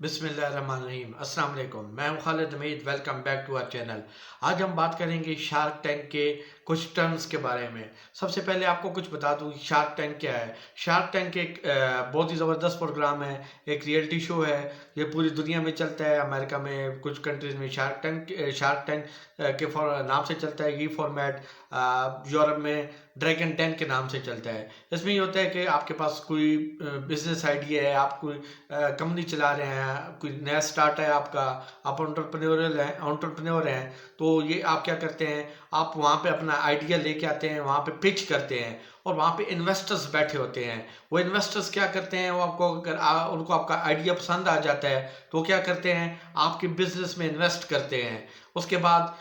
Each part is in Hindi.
बिस्मिल्लाहिर्रहमानिर्रहीम अस्सलाम वालेकुम। मैं हूं Khalid Hamid. Welcome back to our channel. आज हम बात करेंगे शार्क टैंक के कुछ टर्म्स के बारे में। सबसे पहले आपको कुछ बता दूं शार्क टैंक क्या है। शार्क टैंक एक बहुत ही ज़बरदस्त प्रोग्राम है, एक रियलिटी शो है। ये पूरी दुनिया में चलता है। अमेरिका में कुछ कंट्रीज़ में शार्क टैंक के नाम से चलता है ये फॉर्मेट। यूरोप में ड्रैगन टैंक के नाम से चलता है। इसमें ये होता है कि आपके पास कोई बिजनेस आइडिया है, आप कोई कंपनी चला रहे हैं, कोई नया स्टार्ट है आपका, आप एंटरप्रेन्योर हैं, तो ये आप क्या करते हैं, आप वहाँ पे अपना आइडिया लेके आते हैं, वहाँ पे पिच करते हैं और वहाँ पे इन्वेस्टर्स बैठे होते हैं। वो इन्वेस्टर्स क्या करते हैं, वो आपको अगर उनको आपका आइडिया पसंद आ जाता है तो वो क्या करते हैं, आपके बिजनेस में इन्वेस्ट करते हैं। उसके बाद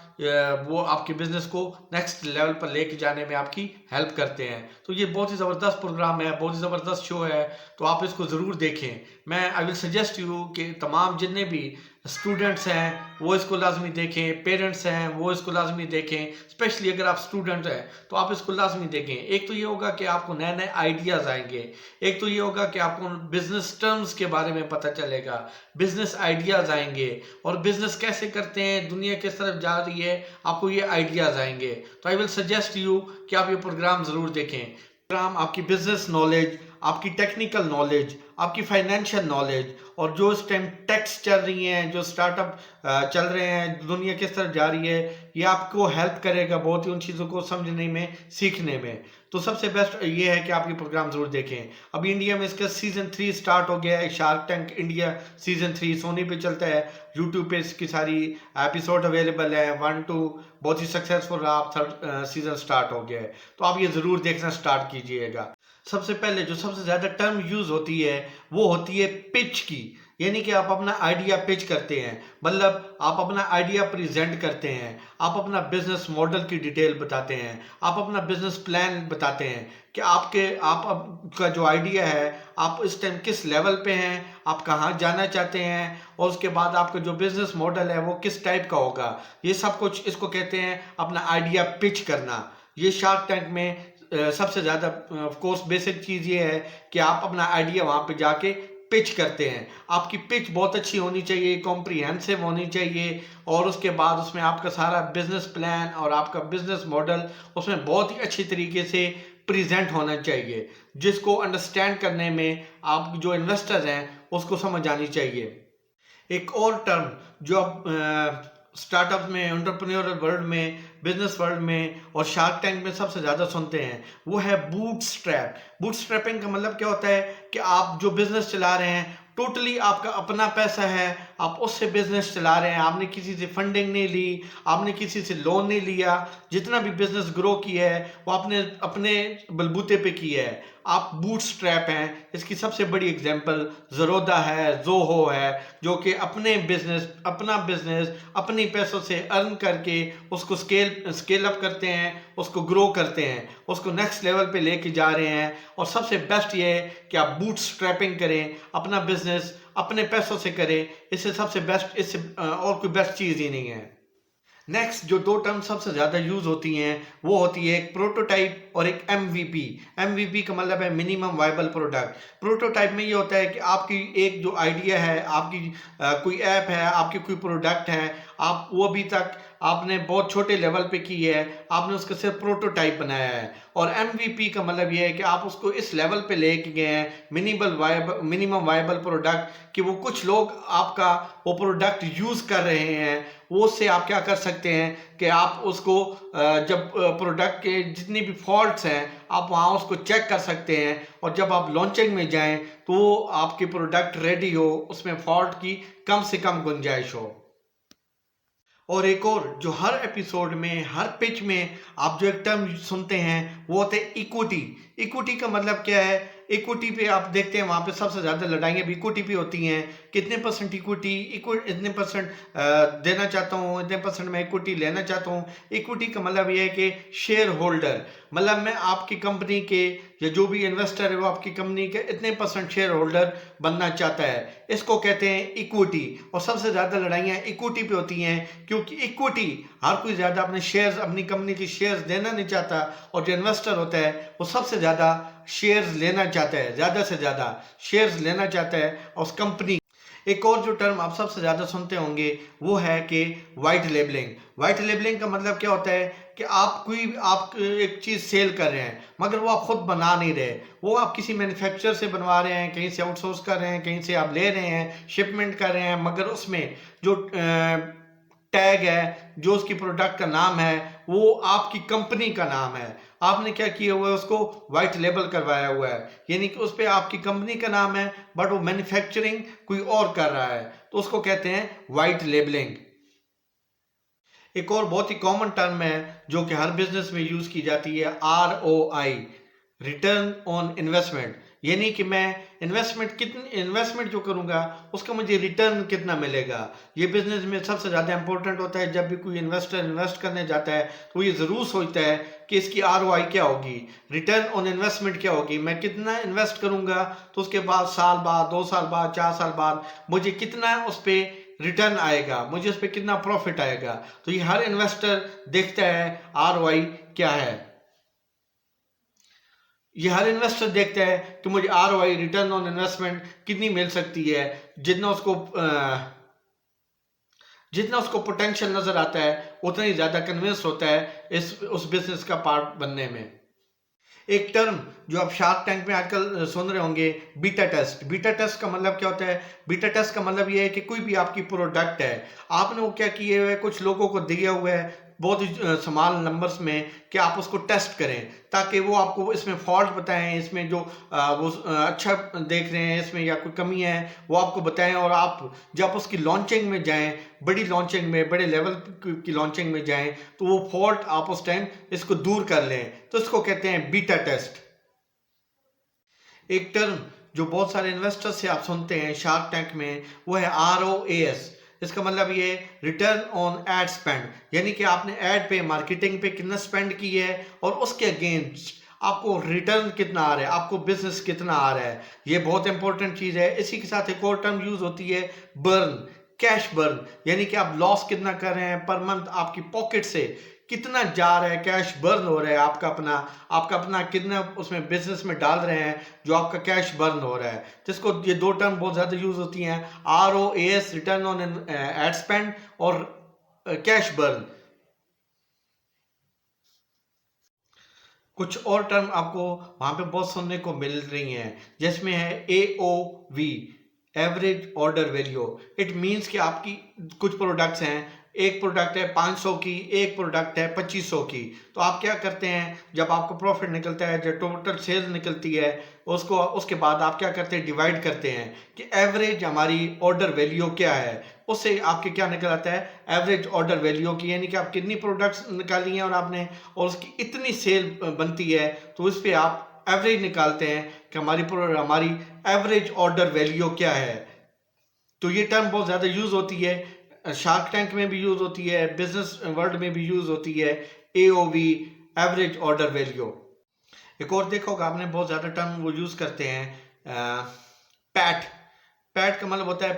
वो आपके बिजनेस को नेक्स्ट लेवल पर लेके जाने में आपकी हेल्प करते हैं। तो ये बहुत ही ज़बरदस्त प्रोग्राम है, बहुत ही ज़बरदस्त शो है, तो आप इसको ज़रूर देखें। मैं आई विल सजेस्ट यू कि तमाम जितने भी स्टूडेंट्स हैं वो इसको लाजमी देखें, पेरेंट्स हैं वो इसको लाजमी देखें। स्पेशली अगर आप स्टूडेंट हैं तो आप इसको लाजमी देखें। एक तो ये होगा कि आपको नए नए आइडियाज़ आएंगे, एक तो ये होगा कि आपको बिजनेस टर्म्स के बारे में पता चलेगा, बिजनेस आइडियाज़ आएंगे और बिजनेस कैसे करते हैं, दुनिया किस तरफ जा रही है, आपको ये आइडियाज़ आएंगे। तो आई विल सजेस्ट यू कि आप ये प्रोग्राम ज़रूर देखें। प्रोग्राम आपकी बिजनेस नॉलेज, आपकी टेक्निकल नॉलेज, आपकी फाइनेंशियल नॉलेज और जो इस टाइम टेक्स चल रही हैं, जो स्टार्टअप चल रहे हैं, दुनिया किस तरफ जा रही है, ये आपको हेल्प करेगा बहुत ही उन चीज़ों को समझने में, सीखने में। तो सबसे बेस्ट ये है कि आप ये प्रोग्राम ज़रूर देखें। अभी इंडिया में इसका सीज़न 3 स्टार्ट हो गया है। Shark Tank India season 3 Sony पे चलता है, यूट्यूब पे इसकी सारी एपिसोड अवेलेबल है 1-2। बहुत ही सक्सेसफुल रहा, अब थर्ड सीज़न स्टार्ट हो गया है, तो आप ये ज़रूर देखना स्टार्ट कीजिएगा। सबसे पहले जो सबसे ज़्यादा टर्म यूज़ होती है वो होती है पिच की, यानी कि आप अपना आइडिया पिच करते हैं, मतलब आप अपना आइडिया प्रेजेंट करते हैं, आप अपना बिजनेस मॉडल की डिटेल बताते हैं, आप अपना बिजनेस प्लान बताते हैं कि आपका जो आइडिया है, आप इस टाइम किस लेवल पे हैं, आप कहाँ जाना चाहते हैं और उसके बाद आपका जो बिजनेस मॉडल है वो किस टाइप का होगा। ये सब कुछ इसको कहते हैं अपना आइडिया पिच करना। ये शार्क टैंक में सबसे ज़्यादा ऑफ कोर्स बेसिक चीज़ ये है कि आप अपना आइडिया वहाँ पे जाके पिच करते हैं। आपकी पिच बहुत अच्छी होनी चाहिए, कॉम्प्रिहेंसिव होनी चाहिए और उसके बाद उसमें आपका सारा बिजनेस प्लान और आपका बिजनेस मॉडल उसमें बहुत ही अच्छी तरीके से प्रेजेंट होना चाहिए, जिसको अंडरस्टैंड करने में आप जो इन्वेस्टर्स हैं उसको समझ आनी चाहिए। एक और टर्म जो अब स्टार्टअप में, एंटरप्रेन्योरल वर्ल्ड में, बिजनेस वर्ल्ड में और शार्क टैंक में सबसे ज़्यादा सुनते हैं वो है बूटस्ट्रैप। बूटस्ट्रैपिंग का मतलब क्या होता है कि आप जो बिजनेस चला रहे हैं टोटली आपका अपना पैसा है, आप उससे बिजनेस चला रहे हैं, आपने किसी से फंडिंग नहीं ली, आपने किसी से लोन नहीं लिया, जितना भी बिजनेस ग्रो किया है वो आपने अपने बलबूते पे किया है। आप बूटस्ट्रैप हैं। इसकी सबसे बड़ी एग्जांपल ज़रोदा है, ज़ोहो है, जो कि अपना बिजनेस अपनी पैसों से अर्न करके उसको स्केल अप करते हैं, उसको ग्रो करते हैं, उसको नेक्स्ट लेवल पे लेके जा रहे हैं। और सबसे बेस्ट ये है कि आप बूटस्ट्रैपिंग करें, अपना बिजनेस अपने पैसों से करें। इससे सबसे बेस्ट, इससे और कोई बेस्ट चीज़ ही नहीं है। नेक्स्ट जो दो टर्म सबसे ज़्यादा यूज़ होती हैं वो होती है एक प्रोटोटाइप और एक एमवीपी। एमवीपी का मतलब है मिनिमम वायबल प्रोडक्ट। प्रोटोटाइप में ये होता है कि आपकी एक जो आइडिया है, आपकी कोई ऐप है, आपकी कोई प्रोडक्ट है, आप वो अभी तक आपने बहुत छोटे लेवल पे की है, आपने उसका सिर्फ प्रोटोटाइप बनाया है। और एमवीपी का मतलब ये है कि आप उसको इस लेवल पे लेके गए हैं, मिनिमम वायबल प्रोडक्ट, कि वो कुछ लोग आपका वो प्रोडक्ट यूज़ कर रहे हैं। वो से आप क्या कर सकते हैं कि आप उसको जब प्रोडक्ट के जितनी भी फॉल्ट्स हैं आप वहाँ उसको चेक कर सकते हैं और जब आप लॉन्चिंग में जाएं तो आपकी प्रोडक्ट रेडी हो, उसमें फॉल्ट की कम से कम गुंजाइश हो। और एक और जो हर एपिसोड में, हर पिच में आप जो एक टर्म सुनते हैं वो होते हैं इक्विटी। इक्विटी का मतलब क्या है? इक्विटी पे आप देखते हैं वहाँ पे सबसे ज़्यादा लड़ाइयाँ भी इक्विटी पे होती हैं। कितने परसेंट इक्विटी, इतने परसेंट देना चाहता हूँ, इतने परसेंट मैं इक्विटी लेना चाहता हूँ। इक्विटी का मतलब ये है कि शेयर होल्डर, मतलब मैं आपकी कंपनी के या जो भी इन्वेस्टर है वो आपकी कंपनी के इतने परसेंट शेयर होल्डर बनना चाहता है, इसको कहते हैं इक्विटी। और सबसे ज़्यादा लड़ाइयाँ इक्विटी पे होती हैं क्योंकि इक्विटी हर कोई ज़्यादा अपने शेयर्स, अपनी कंपनी की शेयर्स देना नहीं चाहता और जो इन्वेस्टर होता है वो सबसे ज़्यादा शेयर्स लेना चाहता है, ज़्यादा से ज़्यादा शेयर्स लेना चाहता है उस कंपनी। एक और जो टर्म आप सबसे ज़्यादा सुनते होंगे वो है कि वाइट लेबलिंग। वाइट लेबलिंग का मतलब क्या होता है कि आप एक चीज़ सेल कर रहे हैं मगर वो आप खुद बना नहीं रहे, वो आप किसी मैन्युफैक्चरर से बनवा रहे हैं, कहीं से आउटसोर्स कर रहे हैं, कहीं से आप ले रहे हैं, शिपमेंट कर रहे हैं, मगर उसमें जो टैग है, जो उसकी प्रोडक्ट का नाम है, वो आपकी कंपनी का नाम है। आपने क्या किया हुआ है, उसको वाइट लेबल करवाया हुआ है, यानी कि उस पर आपकी कंपनी का नाम है बट वो मैन्युफैक्चरिंग कोई और कर रहा है, तो उसको कहते हैं वाइट लेबलिंग। एक और बहुत ही कॉमन टर्म है जो कि हर बिजनेस में यूज की जाती है, ROI, रिटर्न ऑन इन्वेस्टमेंट। यानी कि मैं इन्वेस्टमेंट जो करूंगा उसका मुझे रिटर्न कितना मिलेगा। ये बिजनेस में सबसे ज़्यादा इंपॉर्टेंट होता है। जब भी कोई इन्वेस्टर इन्वेस्ट करने जाता है तो ये ज़रूर सोचता है कि इसकी ROI क्या होगी, रिटर्न ऑन इन्वेस्टमेंट क्या होगी, मैं कितना इन्वेस्ट करूंगा तो उसके बाद साल बाद, 2 साल बाद, 4 साल बाद मुझे कितना उस पर रिटर्न आएगा, मुझे उस पर कितना प्रॉफिट आएगा। तो ये हर इन्वेस्टर देखता है ROI क्या है। ये हर इन्वेस्टर देखता है कि मुझे ROI, रिटर्न ऑन इन्वेस्टमेंट, कितनी मिल सकती है। जितना उसको पोटेंशियल नजर आता है उतना ही ज्यादा कन्विंस होता है उस बिजनेस का पार्ट बनने में। एक टर्म जो आप शार्क टैंक में आजकल सुन रहे होंगे, बीटा टेस्ट। बीटा टेस्ट का मतलब क्या होता है? बीटा टेस्ट का मतलब ये है कि कोई भी आपकी प्रोडक्ट है, आपने वो क्या किए हुए, कुछ लोगों को दिया हुआ है बहुत ही स्मॉल नंबर्स में कि आप उसको टेस्ट करें, ताकि वो आपको इसमें फॉल्ट बताएं, इसमें जो अच्छा देख रहे हैं इसमें या कोई कमी है वो आपको बताएं, और आप जब उसकी लॉन्चिंग में जाएं, बड़ी लॉन्चिंग में, बड़े लेवल की लॉन्चिंग में जाएं, तो वो फॉल्ट आप उस टाइम इसको दूर कर लें। तो इसको कहते हैं बीटा टेस्ट। एक टर्म जो बहुत सारे इन्वेस्टर्स से आप सुनते हैं शार्क टैंक में, वो है ROAS। इसका मतलब ये रिटर्न ऑन एड स्पेंड, यानी कि आपने एड पे, मार्केटिंग पे कितना स्पेंड की है और उसके अगेंस्ट आपको रिटर्न कितना आ रहा है, आपको बिजनेस कितना आ रहा है। ये बहुत इंपॉर्टेंट चीज है। इसी के साथ एक और टर्म यूज होती है, बर्न, कैश बर्न, यानी कि आप लॉस कितना कर रहे हैं पर मंथ, आपकी पॉकेट से कितना जा रहा है, कैश बर्न हो रहा है, आपका अपना कितना उसमें बिजनेस में डाल रहे हैं जो आपका कैश बर्न हो रहा है। जिसको ये दो टर्म बहुत ज्यादा यूज होती हैं, ROAS, return on ad spend, और कैश बर्न। कुछ और टर्म आपको वहां पे बहुत सुनने को मिल रही हैं, जिसमें है AOV, average order value. It means कि आपकी कुछ प्रोडक्ट्स हैं, एक प्रोडक्ट है 500 की, एक प्रोडक्ट है 2500 की। तो आप क्या करते हैं, जब आपको प्रॉफिट निकलता है, जब टोटल सेल्स निकलती है, उसके बाद आप क्या करते हैं, डिवाइड करते हैं कि एवरेज हमारी ऑर्डर वैल्यू क्या है। उससे आपके क्या निकल आता है, एवरेज ऑर्डर वैल्यू की, यानी कि आप कितनी प्रोडक्ट्स निकाली हैं और आपने, और उसकी इतनी सेल बनती है, तो उस पर आप एवरेज निकालते हैं कि हमारी एवरेज ऑर्डर वैल्यू क्या है। तो ये टर्म बहुत ज़्यादा यूज़ होती है, शार्क टैंक में भी यूज़ होती है, बिजनेस वर्ल्ड में भी यूज़ होती है, AOV, एवरेज ऑर्डर वैल्यू। एक और देखो आपने बहुत ज़्यादा टर्म वो यूज़ करते हैं, पैट। पैट का मतलब होता है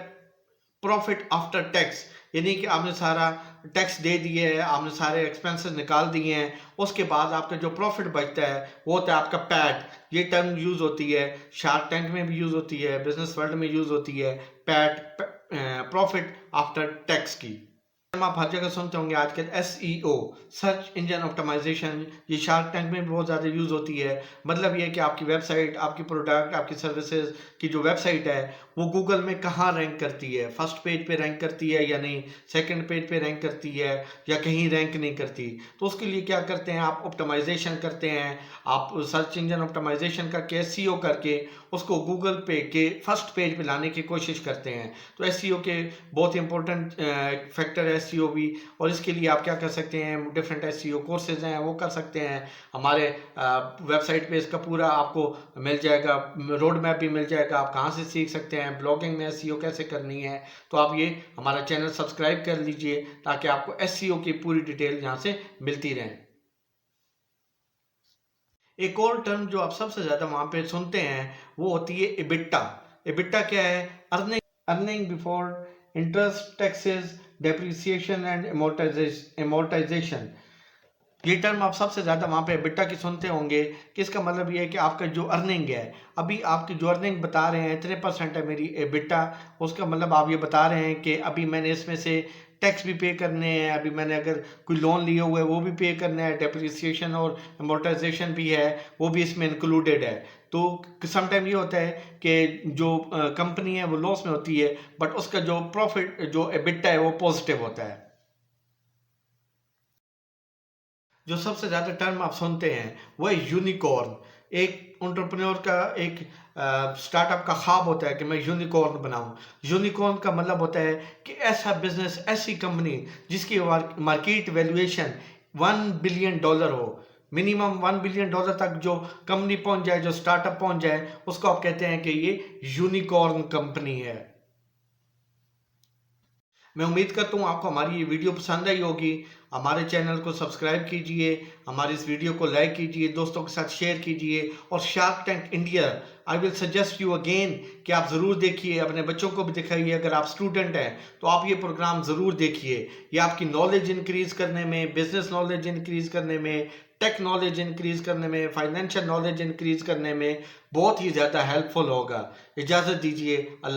प्रॉफिट आफ्टर टैक्स, यानी कि आपने सारा टैक्स दे दिए है, आपने सारे एक्सपेंसेस निकाल दिए हैं, उसके बाद आपका जो प्रॉफिट बचता है वो होता है आपका पैट। ये टर्म यूज होती है, शार्क टैंक में भी यूज होती है, बिजनेस वर्ल्ड में यूज होती है, पैट, प्रॉफिट आफ्टर टैक्स की। आप हर जगह सुनते होंगे आजकल SEO, सर्च इंजन ऑप्टिमाइजेशन। ये शार्क टैंक में भी बहुत ज़्यादा यूज़ होती है। मतलब ये है कि आपकी वेबसाइट, आपकी प्रोडक्ट, आपकी सर्विसेज की जो वेबसाइट है वो गूगल में कहाँ रैंक करती है, फर्स्ट पेज पे रैंक करती है या नहीं, सेकंड पेज पे रैंक करती है या कहीं रैंक नहीं करती। तो उसके लिए क्या करते हैं, आप ऑप्टिमाइजेशन करते हैं, आप सर्च इंजन ऑप्टिमाइजेशन करके, SEO करके उसको गूगल पे के फर्स्ट पेज पे लाने की कोशिश करते हैं। तो SEO के बहुत ही इंपॉर्टेंट फैक्टर है SEO भी, और इसके लिए आप क्या कर सकते हैं, डिफरेंट SEO कोर्सेज हैं वो कर सकते हैं। हमारे वेबसाइट पे इसका पूरा आपको मिल जाएगा, रोड मैप भी मिल जाएगा, आप कहाँ से सीख सकते हैं ब्लॉगिंग में SEO कैसे करनी है। तो आप ये हमारा चैनल सब्सक्राइब कर लीजिए ताकि आपको SEO की पूरी डिटेल यहाँ से मिलती रहे। एक और टर्म जो आप सबसे ज्यादा वहां पे सुनते हैं वो होती है EBITDA। EBITDA क्या है? Earning before interest, taxes, depreciation and amortization। ये टर्म आप सबसे ज़्यादा वहाँ पे EBITDA की सुनते होंगे कि इसका मतलब ये है कि आपका जो अर्निंग है, अभी आपकी जो अर्निंग बता रहे हैं इतने परसेंट है मेरी EBITDA, उसका मतलब आप ये बता रहे हैं कि अभी मैंने इसमें से टैक्स भी पे करने हैं, अभी मैंने अगर कोई लोन लिया हुआ है वो भी पे करना है, डेप्रिसिएशन और अमोर्टाइजेशन भी है वो भी इसमें इंक्लूडेड है। तो समटाइम ये होता है कि जो कंपनी है वो लॉस में होती है, बट उसका जो प्रॉफिट जो EBITDA है वो पॉजिटिव होता है। जो सबसे ज़्यादा टर्म आप सुनते हैं वो है यूनिकॉर्न। एक एंटरप्रेन्योर का एक स्टार्टअप का ख्वाब होता है कि मैं यूनिकॉर्न बनाऊं। यूनिकॉर्न का मतलब होता है कि ऐसा बिजनेस, ऐसी कंपनी जिसकी मार्केट वैल्यूएशन $1 बिलियन हो। मिनिमम $1 बिलियन तक जो कंपनी पहुंच जाए, जो स्टार्टअप पहुंच जाए, उसको आप कहते हैं कि ये यूनिकॉर्न कंपनी है। मैं उम्मीद करता हूँ आपको हमारी ये वीडियो पसंद आई होगी। हमारे चैनल को सब्सक्राइब कीजिए, हमारी इस वीडियो को लाइक कीजिए, दोस्तों के साथ शेयर कीजिए। और shark Tank India, I will suggest you again कि आप ज़रूर देखिए, अपने बच्चों को भी दिखाइए। अगर आप स्टूडेंट हैं तो आप ये प्रोग्राम ज़रूर देखिए। ये आपकी नॉलेज इंक्रीज़ करने में, बिजनेस नॉलेज इंक्रीज़ करने में, टेक नॉलेज इंक्रीज़ करने में, फाइनेंशियल नॉलेज इंक्रीज़ करने में बहुत ही ज़्यादा हेल्पफुल होगा। इजाज़त दीजिए।